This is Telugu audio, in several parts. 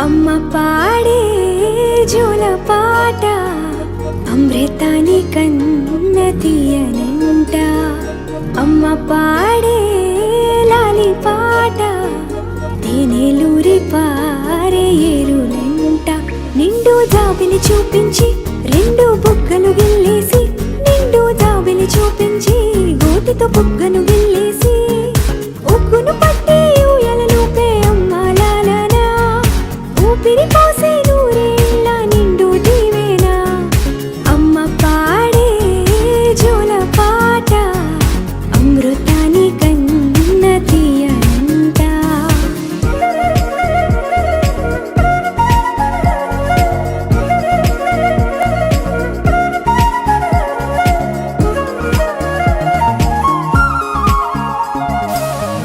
అమ్మ పాడే జోల పాట అమృతాని కన్న తీయనంట. అమ్మ పాడే లాలి పాట తేనెలూరి పారే ఏరులంట. నిండు జాబిలి చూపించి రెండు బుగ్గలు గిల్లేసి, నిండు జాబిలి చూపించి గోటితో బుగ్గను గిల్లేసి, ఉగ్గును పట్టి ఊయలలోపే అమ్మ లాలనా, ఊపిరి పోసే నూరేళ్ళ నిండు దీవేనా. అమ్మ పాడే జోల పాట అమృతాని కన్న తీయనంట.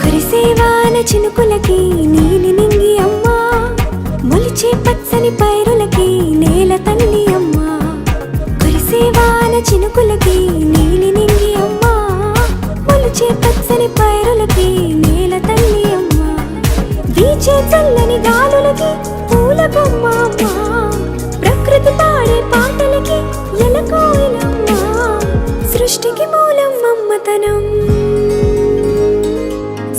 కురిసేవాన చినుకులకి నీలి నింగి అమ్మ, మొలిచే పచ్చని పైరులకి నేల తల్లి అమ్మ. కురిసేవాన చినుకులకి నీలి నింగి అమ్మ, మొలిచే పచ్చని పైరులకి నేల తల్లి అమ్మ. వీచే చల్లని గాలులకి పూల బొమ్మ అమ్మ, ప్రకృతి పాడే పాటలకి ఎలకోయిలమ్మ. సృష్టికి మూలం అమ్మతనం,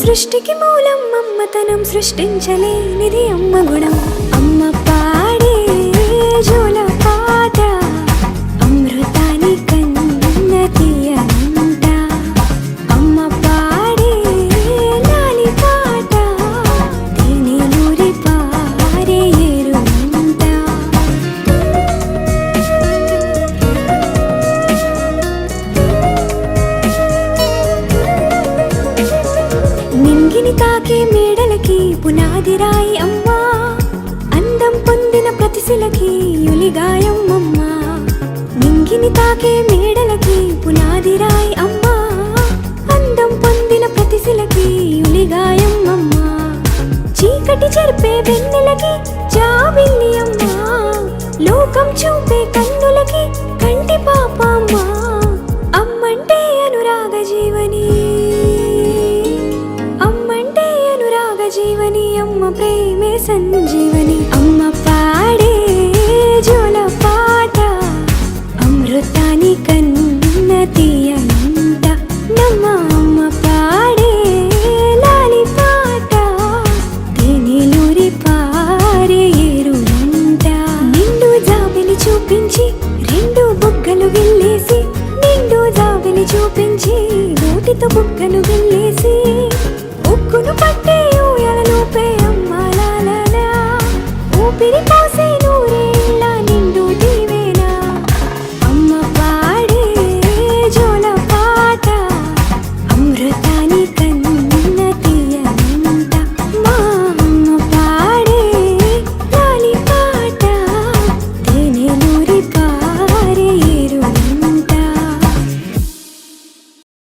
సృష్టికి మూలం అమ్మతనం, సృష్టించలేనిది అమ్మ గుణం. అమ్మ పాడే జోల పాట అమృతాని కన్న తీయనంట. అమ్మ పాడే లాలి పాట తేనెలూరి పారే ఏరులంట. నింగిని తాకే మేడలకి పునాది రాయి అమ్మ, అందం పొందిన ప్రతిశిలకి యులిగాయం అమ్మ. నింగిని తాకే మేడలకి పునాది రాయి అమ్మ, అందం పొందిన ప్రతిశిలకి యులిగాయం అమ్మ. చీకటి చెరిపే వెన్నెలకి జాబిల్లి అమ్మ, లోకం చూపే కన్నులకి కంటి పాప అమ్మ. అమ్మంటే అనురాగ జీవని, అమ్మంటే అనురాగ జీవని, అమ్మ ప్రేమే సంజీవని. అమ్మ పాడే జోల పాట అమృతాని కన్న తీయనంట. నమ్మ అమ్మ పాడే లాలి పాట తేనెలూరి పారే ఏరులంట. నిండు జాబిలి చూపించి రెండు బుగ్గలు గిల్లేసి, నిండు జాబిలి చూపించి గోటితో బుగ్గను గిల్లేసి, ఉక్కును పట్టి ఊయలలోపే అమ్మ లాలనా, ఊపిరి పోసే